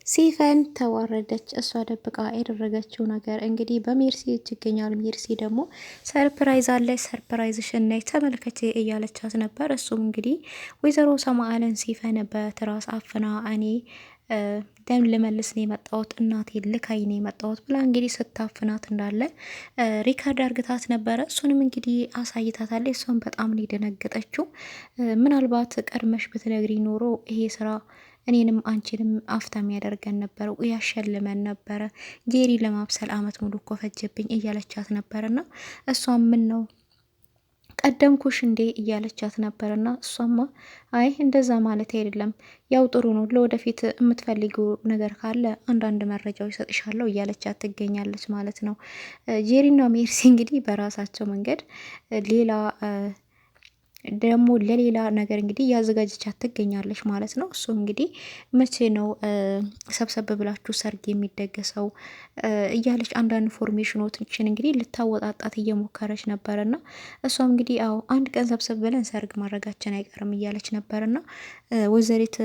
ሲፈን ተዋረደች። እሷ ደብቃ ያደረገችው ነገር እንግዲህ በሜርሲ እጅ ይገኛል። ሜርሲ ደግሞ ሰርፕራይዝ አለች፣ ሰርፕራይዝሽን ነይ ተመልከቼ እያለቻት ነበር። እሱም እንግዲህ ወይዘሮ ሰማአልን ሲፈን በትራስ አፍና እኔ ደም ልመልስ ነው የመጣሁት እናቴ ልካይ ነው የመጣሁት ብላ እንግዲህ ስታፍናት እንዳለ ሪካርድ አርግታት ነበረ። እሱንም እንግዲህ አሳይታታለች። እሷን በጣም ነው የደነገጠችው። ምናልባት ቀድመሽ ብትነግሪ ኖሮ ይሄ ስራ እኔንም አንቺንም አፍታም ያደርገን ነበረ፣ ያሸልመን ነበረ። ጄሪ ለማብሰል አመት ሙሉ እኮ ፈጀብኝ እያለቻት ነበርና እሷም ምን ነው ቀደምኩሽ እንዴ እያለቻት ነበርና እሷማ አይ እንደዛ ማለት አይደለም፣ ያው ጥሩ ነው፣ ለወደፊት የምትፈልጊው ነገር ካለ አንዳንድ መረጃዎች ሰጥሻለሁ እያለቻት ትገኛለች ማለት ነው። ጄሪና ሜርሲ እንግዲህ በራሳቸው መንገድ ሌላ ደግሞ ለሌላ ነገር እንግዲህ እያዘጋጀቻት ትገኛለች ማለት ነው። እሱ እንግዲህ መቼ ነው ሰብሰብ ብላችሁ ሰርግ የሚደገሰው እያለች አንዳንድ ኢንፎርሜሽኖችን እንግዲህ ልታወጣጣት እየሞከረች ነበርና እሷም እንግዲህ አዎ አንድ ቀን ሰብሰብ ብለን ሰርግ ማድረጋችን አይቀርም እያለች ነበርና ወይዘሪት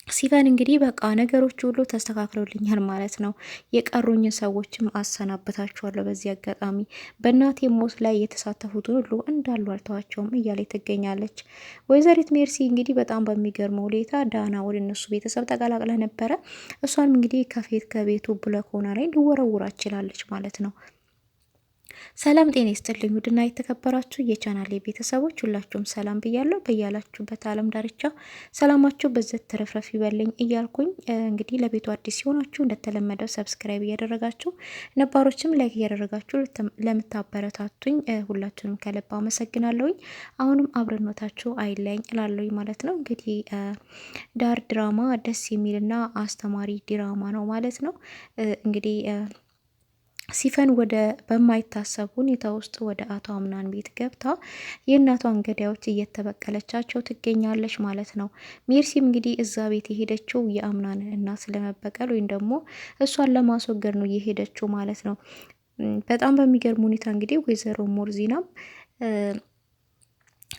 ሲፈን እንግዲህ በቃ ነገሮች ሁሉ ተስተካክለውልኛል ማለት ነው፣ የቀሩኝን ሰዎችም አሰናብታችኋለሁ። በዚህ አጋጣሚ በእናቴ ሞት ላይ የተሳተፉትን ሁሉ እንዳሉ አልተዋቸውም እያለ ትገኛለች። ወይዘሪት ሜርሲ እንግዲህ በጣም በሚገርመው ሁኔታ ዳና ወደ እነሱ ቤተሰብ ተቀላቅላ ነበረ። እሷንም እንግዲህ ከቤቱ ብሎክ ሆና ላይ ሊወረውራ ችላለች ማለት ነው። ሰላም ጤና ይስጥልኝ ውድና የተከበራችሁ የቻናሌ ቤተሰቦች ሁላችሁም ሰላም ብያለሁ። በያላችሁበት ዓለም ዳርቻ ሰላማችሁ በዘት ተረፍረፍ ይበልኝ እያልኩኝ እንግዲህ ለቤቱ አዲስ ሲሆናችሁ እንደተለመደው ሰብስክራይብ እያደረጋችሁ ነባሮችም ላይክ እያደረጋችሁ ለምታበረታቱኝ ሁላችሁንም ከልብ አመሰግናለሁኝ። አሁንም አብረኖታችሁ አይለኝ እላለሁኝ ማለት ነው። እንግዲህ ዳር ድራማ ደስ የሚልና አስተማሪ ድራማ ነው ማለት ነው። እንግዲህ ሲፈን ወደ በማይታሰብ ሁኔታ ውስጥ ወደ አቶ አምናን ቤት ገብታ የእናቷን ገዳዮች እየተበቀለቻቸው ትገኛለች ማለት ነው። ሜርሲም እንግዲህ እዛ ቤት የሄደችው የአምናን እናት ስለመበቀል ወይም ደግሞ እሷን ለማስወገድ ነው የሄደችው ማለት ነው። በጣም በሚገርም ሁኔታ እንግዲህ ወይዘሮ ሞርዚናም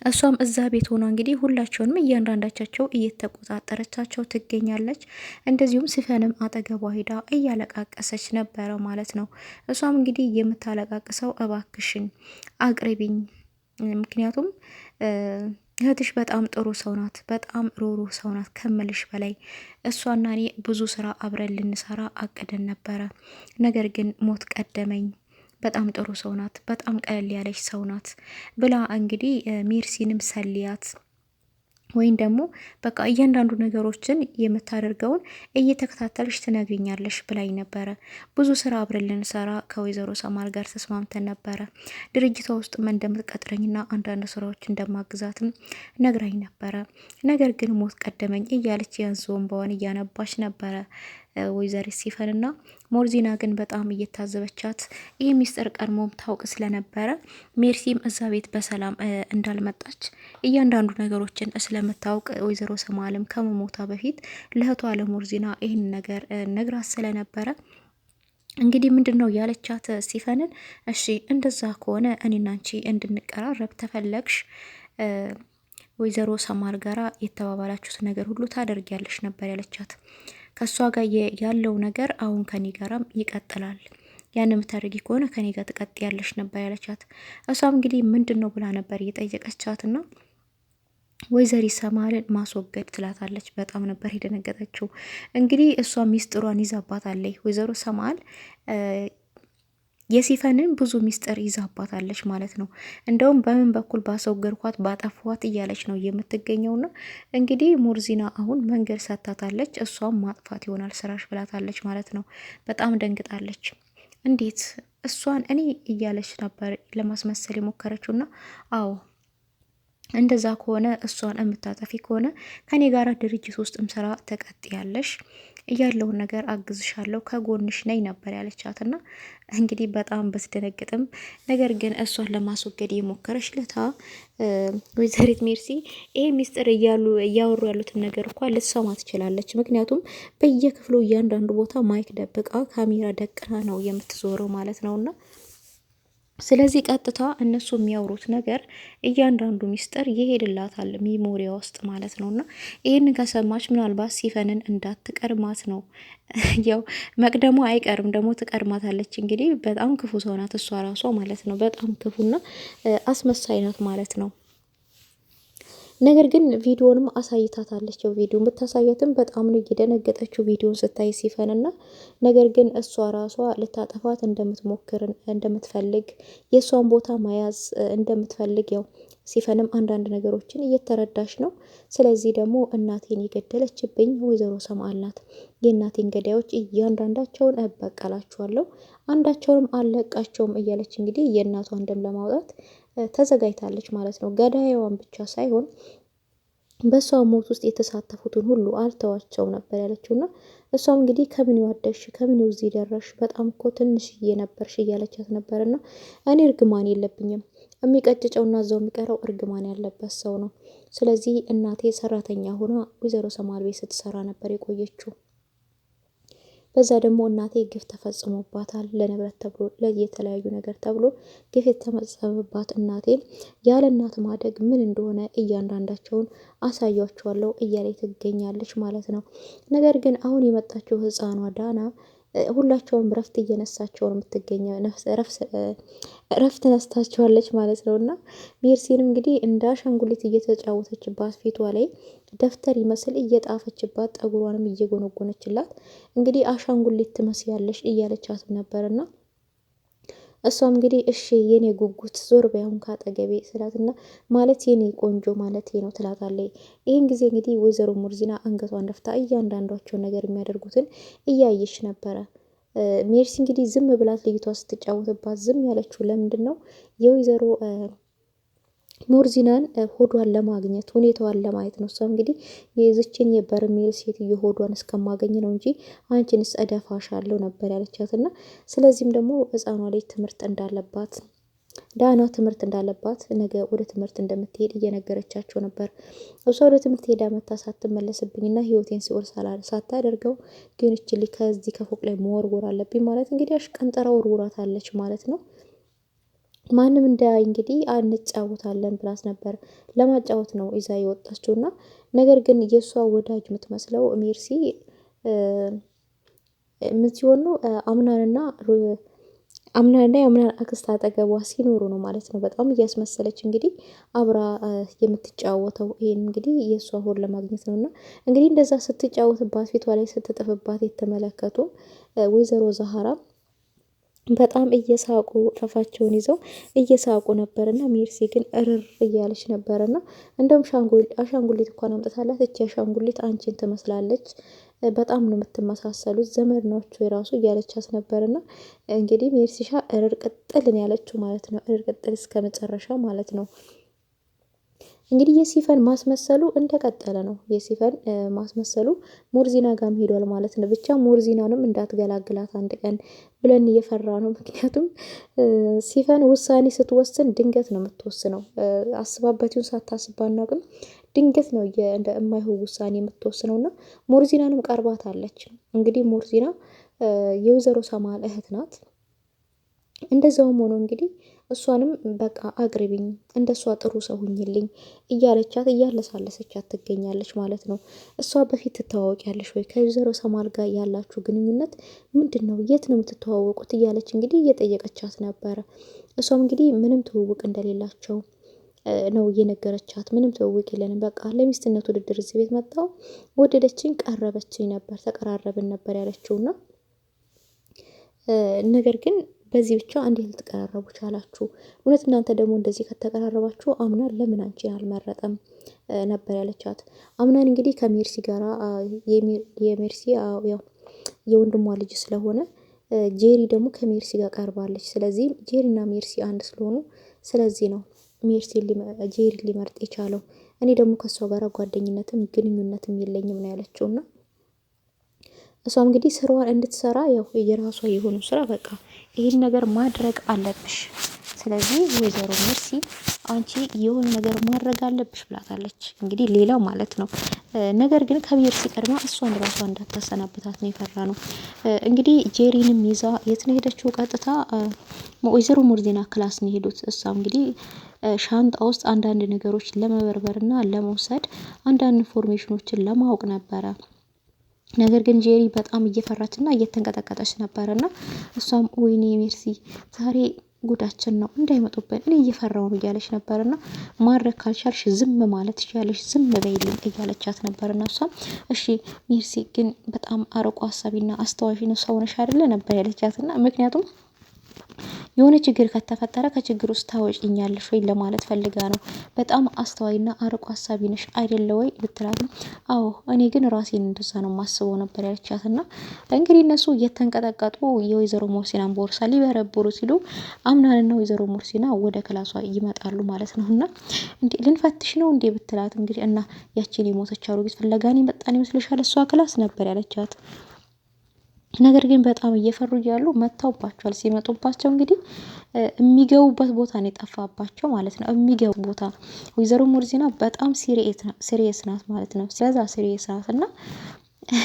እሷም እዛ ቤት ሆና እንግዲህ ሁላቸውንም እያንዳንዳቻቸው እየተቆጣጠረቻቸው ትገኛለች። እንደዚሁም ሲፈንም አጠገቧ ሄዳ እያለቃቀሰች ነበረ ማለት ነው። እሷም እንግዲህ የምታለቃቅሰው እባክሽን አቅርቢኝ፣ ምክንያቱም እህትሽ በጣም ጥሩ ሰው ናት፣ በጣም ሮሮ ሰው ናት ከምልሽ በላይ እሷና እኔ ብዙ ስራ አብረን ልንሰራ አቅደን ነበረ፣ ነገር ግን ሞት ቀደመኝ፣ በጣም ጥሩ ሰው ናት፣ በጣም ቀለል ያለች ሰው ናት ብላ እንግዲህ ሜርሲንም ሰልያት ወይም ደግሞ በቃ እያንዳንዱ ነገሮችን የምታደርገውን እየተከታተልሽ ትነግሪኛለሽ ብላኝ ነበረ። ብዙ ስራ አብረን ልንሰራ ከወይዘሮ ሰማል ጋር ተስማምተን ነበረ። ድርጅቷ ውስጥ እንደምትቀጥረኝና አንዳንድ ስራዎች እንደማግዛትም ነግራኝ ነበረ። ነገር ግን ሞት ቀደመኝ እያለች ያንዞን በሆን እያነባች ነበረ ወይዘሪት ሲፈንና ሞርዚና ግን በጣም እየታዘበቻት ይህ ሚስጥር ቀድሞም ታውቅ ስለነበረ ሜርሲም እዛ ቤት በሰላም እንዳልመጣች እያንዳንዱ ነገሮችን ስለምታውቅ ወይዘሮ ሰማልም ከመሞታ በፊት ለእህቷ ለሞርዚና ይህን ነገር ነግራት ስለነበረ እንግዲህ ምንድን ነው ያለቻት ሲፈንን፣ እሺ እንደዛ ከሆነ እኔና አንቺ እንድንቀራረብ ተፈለግሽ ወይዘሮ ሰማል ጋራ የተባባላችሁት ነገር ሁሉ ታደርጊያለሽ ነበር ያለቻት። ከሷ ጋር ያለው ነገር አሁን ከኔ ጋራም ይቀጥላል፣ ያን የምታደርጊ ከሆነ ከኔ ጋር ትቀጥያለሽ ነበር ያለቻት። እሷም እንግዲህ ምንድን ነው ብላ ነበር እየጠየቀቻትና ወይዘሪት ሰማልን ማስወገድ ትላታለች። በጣም ነበር የደነገጠችው። እንግዲህ እሷ ሚስጥሯን ይዛባታለች ወይዘሮ ሰማል የሲፈንን ብዙ ሚስጥር ይዛባታለች ማለት ነው። እንደውም በምን በኩል ባስወገድኳት ባጠፏት እያለች ነው የምትገኘውና እንግዲህ ሞርዚና አሁን መንገድ ሰታታለች። እሷም ማጥፋት ይሆናል ስራሽ ብላታለች ማለት ነው። በጣም ደንግጣለች። እንዴት እሷን እኔ እያለች ነበር ለማስመሰል የሞከረችውና አዎ እንደዛ ከሆነ እሷን የምታጠፊ ከሆነ ከኔ ጋር ድርጅት ውስጥም ስራ ተቀጥያለሽ፣ ያለውን ነገር አግዝሻለሁ፣ ከጎንሽ ነኝ ነበር ያለቻትና እንግዲህ በጣም በስደነግጥም ነገር ግን እሷን ለማስወገድ የሞከረች ለታ ወይዘሪት ሜርሲ ይሄ ሚስጥር እያወሩ ያሉትን ነገር እንኳን ልትሰማ ትችላለች። ምክንያቱም በየክፍሉ እያንዳንዱ ቦታ ማይክ ደብቃ ካሜራ ደቅና ነው የምትዞረው ማለት ነውና ስለዚህ ቀጥታ እነሱ የሚያወሩት ነገር እያንዳንዱ ሚስጥር ይሄድላታል ሚሞሪያ ውስጥ ማለት ነው። እና ይህን ከሰማች ምናልባት ሲፈንን እንዳትቀድማት ነው። ያው መቅደሙ አይቀርም ደግሞ ትቀድማታለች። እንግዲህ በጣም ክፉ ሰው ናት እሷ ራሷ ማለት ነው። በጣም ክፉና አስመሳይ ናት ማለት ነው። ነገር ግን ቪዲዮንም አሳይታታለች። ቪዲዮን ብታሳያትም በጣም ነው እየደነገጠችው ቪዲዮን ስታይ ሲፈንና ነገር ግን እሷ ራሷ ልታጠፋት እንደምትፈልግ የእሷን ቦታ መያዝ እንደምትፈልግ ያው ሲፈንም አንዳንድ ነገሮችን እየተረዳች ነው። ስለዚህ ደግሞ እናቴን የገደለችብኝ ወይዘሮ ሰምአል ናት። የእናቴን ገዳዮች እያንዳንዳቸውን እበቀላቸዋለሁ፣ አንዳቸውንም አልለቃቸውም እያለች እንግዲህ የእናቷን ደም ለማውጣት ተዘጋጅታለች ማለት ነው። ገዳይዋን ብቻ ሳይሆን በሷ ሞት ውስጥ የተሳተፉትን ሁሉ አልተዋቸው ነበር ያለችው። እና እሷም እንግዲህ ከምን ዋደሽ ከምን እዚህ ደረሽ፣ በጣም እኮ ትንሽዬ ነበርሽ እያለቻት ነበርና እኔ እርግማን የለብኝም፣ የሚቀጭጨውና እዛው የሚቀረው እርግማን ያለበት ሰው ነው። ስለዚህ እናቴ ሰራተኛ ሆና ወይዘሮ ሰማል ቤት ስትሰራ ነበር የቆየችው። በዛ ደግሞ እናቴ ግፍ ተፈጽሞባታል። ለንብረት ተብሎ ለየተለያዩ ነገር ተብሎ ግፍ የተፈጸመባት እናቴን ያለ እናት ማደግ ምን እንደሆነ እያንዳንዳቸውን አሳያቸዋለሁ እያለ ትገኛለች ማለት ነው። ነገር ግን አሁን የመጣችው ህፃኗ ዳና ሁላቸውም ረፍት እየነሳቸው ነው የምትገኘው። ረፍት ነስታቸዋለች ማለት ነው። እና ሜርሲንም እንግዲህ እንደ አሻንጉሊት እየተጫወተችባት ፊቷ ላይ ደብተር ይመስል እየጣፈችባት ጠጉሯንም እየጎነጎነችላት እንግዲህ አሻንጉሊት ትመስያለሽ እያለቻትም ነበርና እሷም እንግዲህ እሺ የኔ ጉጉት ዞር በያሁን ካጠገቤ ስላትና ማለት የኔ ቆንጆ ማለት ነው ትላታለች። ይህን ጊዜ እንግዲህ ወይዘሮ ሙርዚና አንገቷን ደፍታ እያንዳንዷቸውን ነገር የሚያደርጉትን እያየች ነበረ። ሜርሲ እንግዲህ ዝም ብላት ልጅቷ ስትጫወትባት ዝም ያለችው ለምንድን ነው? የወይዘሮ ሙርዚናን ሆዷን ለማግኘት ሁኔታዋን ለማየት ነው። እሷ እንግዲህ የዝችን የበርሜል ሴትዮ ሆዷን እስከማገኝ ነው እንጂ አንቺንስ እደፋሻለሁ ነበር ያለቻት። እና ስለዚህም ደግሞ ህፃኗ ላይ ትምህርት እንዳለባት ዳና ትምህርት እንዳለባት ነገ ወደ ትምህርት እንደምትሄድ እየነገረቻቸው ነበር። እሷ ወደ ትምህርት ሄዳ መታ ሳትመለስብኝና ህይወቴን ሲኦል ሳታደርገው ግን እችል ከዚህ ከፎቅ ላይ መወርወር አለብኝ ማለት እንግዲህ አሽቀንጠራ ወርውራታለች ማለት ነው። ማንም እንዳያይ እንግዲህ አንጫወታለን ብላት ነበር። ለማጫወት ነው ይዛ የወጣችው እና ነገር ግን የእሷ ወዳጅ የምትመስለው ሜርሲ ምን ሲሆን ነው አምናንና የአምናን አክስት አጠገቧ ሲኖሩ ነው ማለት ነው። በጣም እያስመሰለች እንግዲህ አብራ የምትጫወተው ይሄን እንግዲህ የእሷ ሆድ ለማግኘት ነው። እና እንግዲህ እንደዛ ስትጫወትባት ፊቷ ላይ ስትጥፍባት የተመለከቱ ወይዘሮ ዛሃራ በጣም እየሳቁ ፈፋቸውን ይዘው እየሳቁ ነበርና ሜርሲ ግን እርር እያለች ነበርና እንደውም አሻንጉሊት እንኳን አምጥታላት እቺ አሻንጉሊት አንቺን ትመስላለች፣ በጣም ነው የምትመሳሰሉት፣ ዘመድ ናቸው የራሱ እያለቻት ነበርና እንግዲህ ሜርሲሻ እርር ቅጥልን ያለችው ማለት ነው። እርር ቅጥል እስከ መጨረሻ ማለት ነው። እንግዲህ የሲፈን ማስመሰሉ እንደቀጠለ ነው። የሲፈን ማስመሰሉ ሞርዚና ጋርም ሄዷል ማለት ነው። ብቻ ሞርዚናንም እንዳትገላግላት አንድ ቀን ብለን እየፈራ ነው። ምክንያቱም ሲፈን ውሳኔ ስትወስን ድንገት ነው የምትወስነው። አስባበት ይሁን ሳታስባ አናውቅም። ድንገት ነው እንደ የማይሆን ውሳኔ የምትወስነው እና ሞርዚናንም ቀርባታለች። እንግዲህ ሞርዚና የወይዘሮ ሰማል እህት ናት። እንደዛውም ሆኖ እንግዲህ እሷንም በቃ አቅርቢኝ፣ እንደሷ ጥሩ ሰው ሁኝልኝ እያለቻት እያለሳለሰቻት ትገኛለች ማለት ነው። እሷ በፊት ትተዋወቂያለሽ ወይ? ከወይዘሮ ሰማል ጋር ያላችሁ ግንኙነት ምንድን ነው? የት ነው የምትተዋወቁት? እያለች እንግዲህ እየጠየቀቻት ነበረ። እሷም እንግዲህ ምንም ትውውቅ እንደሌላቸው ነው እየነገረቻት። ምንም ትውውቅ የለንም፣ በቃ ለሚስትነት ውድድር እዚህ ቤት መጣው፣ ወደደችኝ፣ ቀረበችኝ ነበር፣ ተቀራረብን ነበር ያለችውና ነገር ግን በዚህ ብቻ እንዴት ልትቀራረቡ ቻላችሁ? እውነት እናንተ ደግሞ እንደዚህ ከተቀራረባችሁ አምናን ለምን አንቺን አልመረጠም ነበር ያለቻት። አምናን እንግዲህ ከሜርሲ ጋራ የሜርሲ ያው የወንድሟ ልጅ ስለሆነ ጄሪ ደግሞ ከሜርሲ ጋር ቀርባለች። ስለዚህ ጄሪና ሜርሲ አንድ ስለሆኑ ስለዚህ ነው ሜርሲ ጄሪ ሊመርጥ የቻለው። እኔ ደግሞ ከሷ ጋር ጓደኝነትም ግንኙነትም የለኝም ነው ያለችውና እሷም እንግዲህ ስራዋን እንድትሰራ ያው የራሷ የሆኑ ስራ በቃ ይህን ነገር ማድረግ አለብሽ፣ ስለዚህ ወይዘሮ ሜርሲ አንቺ የሆነ ነገር ማድረግ አለብሽ ብላታለች። እንግዲህ ሌላው ማለት ነው። ነገር ግን ከሜርሲ ቀድማ እሷን ራሷ እንዳታሰናብታት ነው የፈራ ነው። እንግዲህ ጄሪንም ይዛ የት ነው ሄደችው? ቀጥታ ወይዘሮ ሙርዚና ክላስ ነው ሄዱት። እሷ እንግዲህ ሻንጣ ውስጥ አንዳንድ ነገሮች ለመበርበርና ለመውሰድ አንዳንድ ኢንፎርሜሽኖችን ለማወቅ ነበረ። ነገር ግን ጄሪ በጣም እየፈራችና እየተንቀጠቀጠች ነበርና እሷም ወይኔ ሜርሲ ዛሬ ጉዳችን ነው እንዳይመጡብን እኔ እየፈራው ነው እያለች ነበርና ማድረግ ካልቻልሽ ዝም ማለት ትችያለሽ፣ ዝም በይልኝ እያለቻት ነበርና እሷም እሺ ሜርሲ ግን በጣም አርቆ ሀሳቢና አስተዋሽ ነው ሰው ነሽ አይደለ ነበር ያለቻትና ምክንያቱም የሆነ ችግር ከተፈጠረ ከችግር ውስጥ ታወጪኛለሽ ወይ ለማለት ፈልጋ ነው። በጣም አስተዋይና አርቆ ሀሳቢ ነሽ አይደለ ወይ ብትላትም አዎ እኔ ግን ራሴን እንደዛ ነው ማስበው ነበር ያለቻትና እንግዲህ እነሱ እየተንቀጠቀጡ የወይዘሮ ሙርሲናን ቦርሳ ሊበረብሩ ሲሉ አምናንና ወይዘሮ ሙርሲና ወደ ክላሷ ይመጣሉ ማለት ነውና እንዴ ልንፈትሽ ነው እንዴ ብትላት እንግዲህ እና ያቺን የሞተች አሮጊት ፍለጋኔ መጣን ይመስልሻል እሷ ክላስ ነበር ያለቻት። ነገር ግን በጣም እየፈሩ እያሉ መጥተውባቸዋል። ሲመጡባቸው እንግዲህ የሚገቡበት ቦታ ነው የጠፋባቸው ማለት ነው። የሚገቡ ቦታ ወይዘሮ ሙርዚና በጣም ሲሪየስ ናት ማለት ነው። ስለዛ ሲሪየስ ናት እና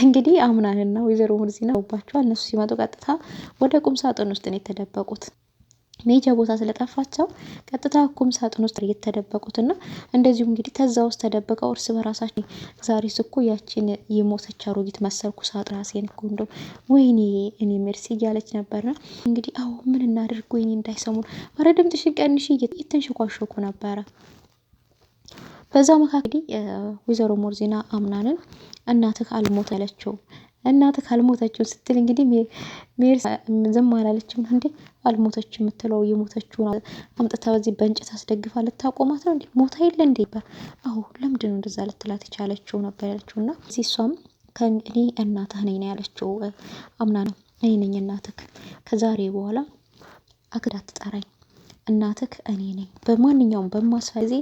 እንግዲህ አምናንና ወይዘሮ ሙርዚና ባቸዋል። እነሱ ሲመጡ ቀጥታ ወደ ቁም ሳጥን ውስጥ ነው የተደበቁት። ሜጃ ቦታ ስለጠፋቸው ቀጥታ ቁም ሳጥን ውስጥ የተደበቁትና እንደዚሁም እንግዲህ ከዛ ውስጥ ተደብቀው እርስ በራሳቸው ዛሬ እኮ ያቺን የሞተች አሮጊት መሰልኩ ሳጥራሴን እኮ እንደው ወይኔ እኔ ሜርሲ እያለች ነበርና እንግዲህ አዎ ምን እናድርግ ወይኔ እንዳይሰሙን አረ ድምፅሽን ቀንሺ እየተንሸኳሸኩ ነበረ። በዛ መካከል ወይዘሮ ሙርዚና አምናንን እናትህ አልሞት ያለችው እናትህ አልሞተችው ስትል እንግዲህ ሜርሲ ዝም አላለችም። እንዴ አልሞተችም የምትለው የሞተችውን አምጥታ በዚህ በእንጨት አስደግፋ ልታቆማት ነው እንዴ? ሞታ የለ እንዴ? አዎ ለምንድን ነው እንደዛ ልትላት የቻለችው ነበር ያለችውና እሷም ከእኔ እናትህ ነኝ ነው ያለችው። አምና ነው እኔ ነኝ እናትህ፣ ከዛሬ በኋላ አግዳ ትጠራኝ እናትህ እኔ ነኝ፣ በማንኛውም በማስፈዜ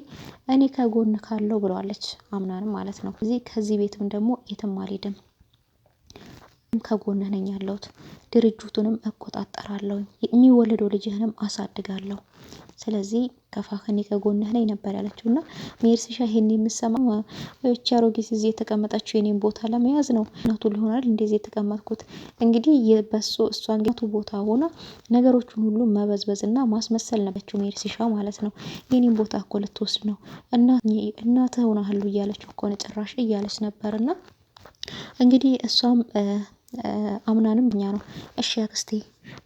እኔ ከጎን ካለው ብለዋለች። አምናንም ማለት ነው ከዚህ ቤትም ደግሞ የትም አልሄድም ከጎንህ ነኝ ያለሁት፣ ድርጅቱንም እቆጣጠራለሁ፣ የሚወለደው ልጅህንም አሳድጋለሁ፣ ስለዚህ ከፋከኔ ከጎንህ ነኝ ነበር ያለችውና ሜርሲሻ ይሄን የምሰማ እቺ አሮጊት እዚህ የተቀመጠችው የኔን ቦታ ለመያዝ ነው እናቱ ሊሆናል እንደዚህ የተቀመጥኩት እንግዲህ የበሶ እሷን ጋቱ ቦታ ሆና ነገሮችን ሁሉ መበዝበዝና ማስመሰል ነበረችው ሜርሲሻ ማለት ነው። የኔን ቦታ እኮ ልትወስድ ነው እናትህ ሆናለሁ እያለች እኮ ነው ጭራሽ እያለች ነበርና እንግዲህ እሷም አምናንም እኛ ነው እሺ አክስቴ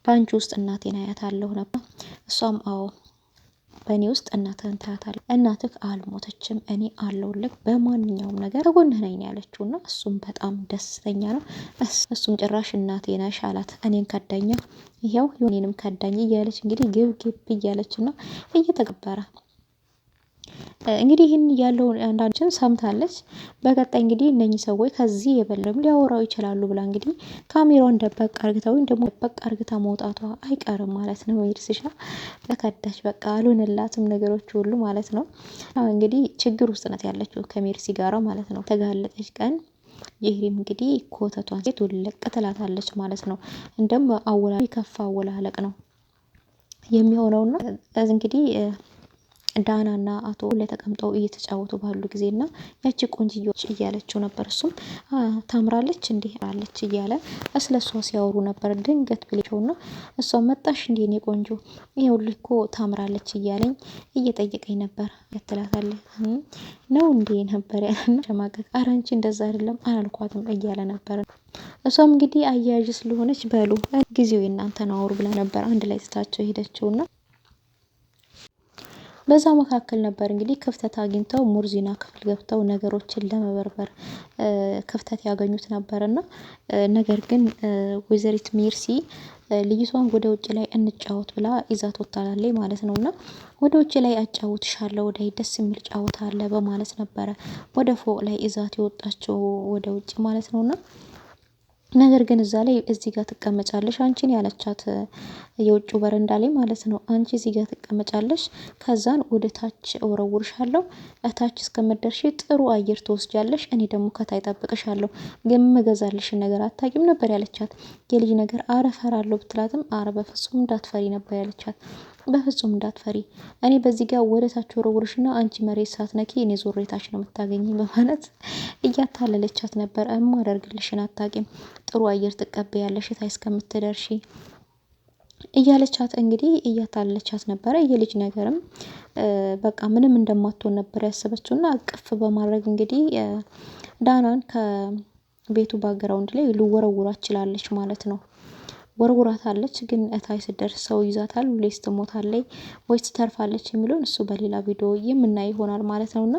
ባንቺ ውስጥ እናቴን አያታለሁ ነበር። እሷም አዎ በእኔ ውስጥ እናትህን ታያታለህ፣ እናትህ አልሞተችም፣ እኔ አለሁልህ፣ በማንኛውም ነገር ከጎንህ ነኝ ያለችውና እሱም በጣም ደስተኛ ነው። እሱም ጭራሽ እናቴ ነሽ አላት። እኔን ከዳኛ ይሄው የኔንም ከዳኝ እያለች እንግዲህ ግብ እያለችና እየተቀበረ እንግዲህ ይህን ያለው አንዳንችን ሰምታለች። በቀጣይ እንግዲህ እነኚህ ሰዎች ከዚህ የበለም ሊያወራው ይችላሉ ብላ እንግዲህ ካሜራውን ደበቅ አርግታ ወይም ደግሞ ደበቅ አርግታ መውጣቷ አይቀርም ማለት ነው። ሜርሲሻ ተከዳች፣ በቃ አልሆነላትም ነገሮች ሁሉ ማለት ነው። እንግዲህ ችግር ውስጥ ናት ያለችው ከሜርሲ ጋራ ማለት ነው። ተጋለጠች ቀን ይሄም እንግዲህ ኮተቷን ሴት ወለቅ ትላታለች ማለት ነው። እንደም አወላ ከፋ አወላለቅ ነው የሚሆነውና እንግዲህ ዳናና አቶ ላይ ተቀምጠው እየተጫወቱ ባሉ ጊዜና ያቺ ቆንጅዮች እያለችው ነበር። እሱም ታምራለች እንዴ አለች እያለ ስለሷ ሲያወሩ ነበር። ድንገት ብለውና እሷ መጣሽ እንዴ እኔ ቆንጆ ይሄውልህ እኮ ታምራለች እያለኝ እየጠየቀኝ ነበር ያትላታለች ነው እንዴ ነበር ያለና ሸማቀቅ አራንቺ እንደዛ አይደለም አላልኳትም እያለ ነበር። እሷም እንግዲህ አያያዥ ስለሆነች በሉ ጊዜው እናንተ ነው አውሩ ብላ ነበር አንድ ላይ ትታቸው ሄደችውና በዛ መካከል ነበር እንግዲህ ክፍተት አግኝተው ሙርዚና ክፍል ገብተው ነገሮችን ለመበርበር ክፍተት ያገኙት ነበርና ነገር ግን ወይዘሪት ሜርሲ ልጅቷን ወደ ውጭ ላይ እንጫወት ብላ ይዛት ወጣላለች ማለት ነውና ወደ ውጭ ላይ አጫውትሻለሁ ወደ ደስ የሚል ጫወታ አለ በማለት ነበረ ወደ ፎቅ ላይ ይዛት የወጣቸው ወደ ውጭ ማለት ነውና ነገር ግን እዛ ላይ እዚህ ጋር ትቀመጫለሽ አንቺን ያለቻት የውጭ በረንዳ ላይ ማለት ነው። አንቺ እዚህ ጋር ትቀመጫለሽ ከዛን ወደ ታች ወረውርሻለሁ እታች እስከመደርሽ ጥሩ አየር ትወስጃለሽ እኔ ደግሞ ከታይ ጠብቅሻለሁ ግን መገዛልሽ ነገር አታቂም ነበር ያለቻት። የልጅ ነገር አረፈራለሁ ብትላትም አረ በፍጹም እንዳትፈሪ ነበር ያለቻት። በፍጹም እንዳትፈሪ፣ እኔ በዚህ ጋር ወደ ታች ወረውርሽና አንቺ መሬት ሳትነኪ እኔ ዞሬ ታች ነው የምታገኘኝ በማለት እያታለለቻት ነበር። እማደርግልሽን አታቂም፣ ጥሩ አየር ትቀበያለሽ ታይ እስከምትደርሺ እያለቻት እንግዲህ እያታለቻት ነበረ። የልጅ ነገርም በቃ ምንም እንደማትሆን ነበር ያሰበችውና አቅፍ በማድረግ እንግዲህ ዳናን ከቤቱ ባግራውንድ ላይ ልወረውራት ችላለች ማለት ነው። ወርውራታለች፣ ግን እታይ ስደርስ ሰው ይዛታል ወይስ ትሞታለች ወይስ ትተርፋለች የሚለውን እሱ በሌላ ቪዲዮ የምናይ ይሆናል ማለት ነውና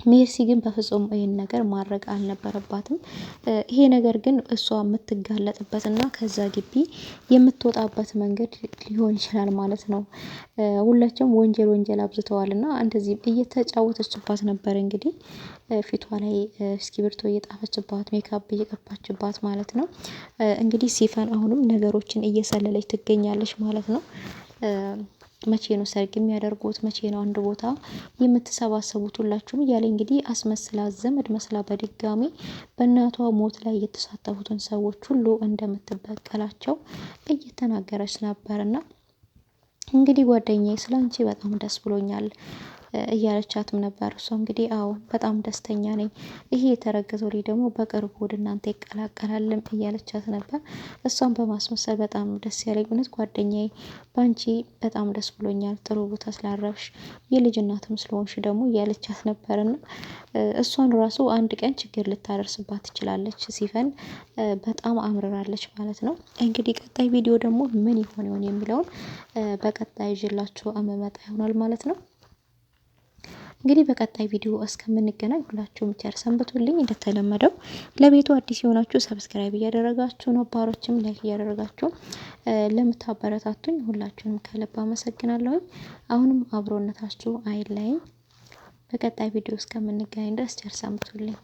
ሜርሲ ግን በፍጹም ይሄን ነገር ማድረግ አልነበረባትም። ይሄ ነገር ግን እሷ የምትጋለጥበትና ከዛ ግቢ የምትወጣበት መንገድ ሊሆን ይችላል ማለት ነው። ሁላቸውም ወንጀል አብዝተዋልና እንደዚህ እየተጫወተችባት ነበር እንግዲህ ፊቷ ላይ እስክሪብቶ እየጣፈችባት ሜካፕ እየቀባችባት ማለት ነው። እንግዲህ ሲፈን አሁንም ነገሮችን እየሰለለች ትገኛለች ማለት ነው። መቼ ነው ሰርግ የሚያደርጉት? መቼ ነው አንድ ቦታ የምትሰባሰቡት? ሁላችሁም እያለ እንግዲህ አስመስላ ዘመድ መስላ በድጋሚ በእናቷ ሞት ላይ የተሳተፉትን ሰዎች ሁሉ እንደምትበቀላቸው እየተናገረች ነበርና እንግዲህ ጓደኛዬ ስላንቺ በጣም ደስ ብሎኛል እያለቻትም ነበር። እሷ እንግዲህ አዎ በጣም ደስተኛ ነኝ፣ ይሄ የተረገዘው ልጅ ደግሞ በቅርቡ ወደ እናንተ ይቀላቀላልም እያለቻት ነበር። እሷን በማስመሰል በጣም ደስ ያለኝ እውነት ጓደኛዬ ባንቺ በጣም ደስ ብሎኛል፣ ጥሩ ቦታ ስላረፍሽ የልጅ እናትም ስለሆንሽ ደግሞ እያለቻት ነበርና እሷን ራሱ አንድ ቀን ችግር ልታደርስባት ትችላለች። ሲፈን በጣም አምርራለች ማለት ነው። እንግዲህ ቀጣይ ቪዲዮ ደግሞ ምን ይሆን የሚለውን በቀጣይ ይዤላችሁ አመጣ ይሆናል ማለት ነው። እንግዲህ በቀጣይ ቪዲዮ እስከምንገናኝ ሁላችሁም ቸር ሰንብቱልኝ። እንደተለመደው ለቤቱ አዲስ የሆናችሁ ሰብስክራይብ እያደረጋችሁ ነባሮችም ላይክ እያደረጋችሁ ለምታበረታቱኝ ሁላችሁንም ከልብ አመሰግናለሁ። አሁንም አብሮነታችሁ አይለየኝ። በቀጣይ ቪዲዮ እስከምንገናኝ ድረስ ቸር ሰንብቱልኝ።